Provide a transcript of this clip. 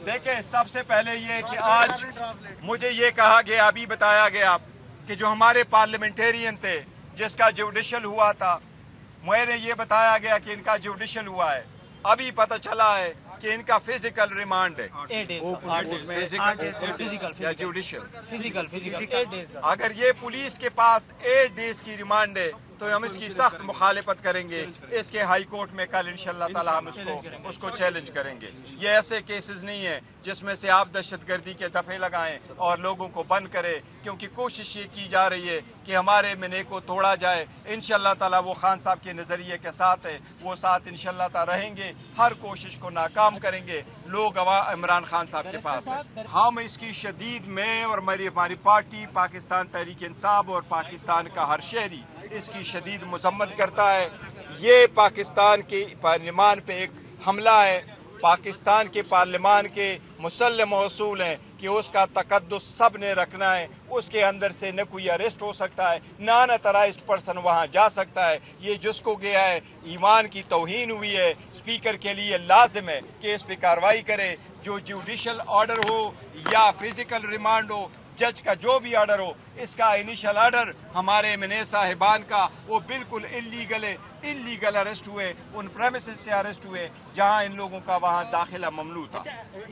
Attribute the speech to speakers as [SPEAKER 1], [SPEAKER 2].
[SPEAKER 1] دیکھیں سب سے پہلے یہ کہ آج مجھے یہ کہا گیا، ابھی بتایا گیا کہ جو ہمارے پارلیمنٹیرین تھے جس کا جوڈیشل ہوا تھا، مجھے یہ بتایا گیا کہ ان کا جوڈیشل ہوا ہے، ابھی پتہ چلا ہے کہ ان کا فزیکل ریمانڈ ہے، یا جوڈیشل۔ اگر یہ پولیس کے پاس 8 ڈیز کی ریمانڈ ہے تو ہم اس کی سخت مخالفت کریں گے، اس کے ہائی کورٹ میں کل انشاءاللہ تعالی ہم اس کو چیلنج کریں گے۔ یہ ایسے کیسز نہیں ہیں جس میں سے آپ دہشت گردی کے دفعے لگائیں اور لوگوں کو بند کرے، کیونکہ کوشش یہ کی جا رہی ہے کہ ہمارے منع کو توڑا جائے۔ انشاءاللہ تعالی وہ خان صاحب کے نظریے کے ساتھ ہے، وہ ساتھ انشاءاللہ تعالی رہیں گے، ہر کوشش کو ناکام کریں گے۔ لوگ عمران خان صاحب کے پاس ہیں، ہم اس کی شدید میں اور ہماری پارٹی پاکستان تحریک انصاف اور پاکستان کا ہر شہری اس کی شدید مذمت کرتا ہے۔ یہ پاکستان کے پارلیمان پہ ایک حملہ ہے، پاکستان کے پارلیمان کے مسلم اصول ہیں کہ اس کا تقدس سب نے رکھنا ہے، اس کے اندر سے نہ کوئی اریسٹ ہو سکتا ہے، نہ اناتھرائزڈ پرسن وہاں جا سکتا ہے۔ یہ جس کو گیا ہے ایمان کی توہین ہوئی ہے، اسپیکر کے لیے لازم ہے کہ اس پہ کارروائی کرے۔ جو جوڈیشل آرڈر ہو یا فزیکل ریمانڈ ہو، جج کا جو بھی آرڈر ہو، اس کا انیشل آرڈر ہمارے MNA صاحبان کا وہ بالکل انلیگل ہے، انلیگل اریسٹ ہوئے، ان پریمیسز سے اریسٹ ہوئے جہاں ان لوگوں کا وہاں داخلہ ممنوع تھا۔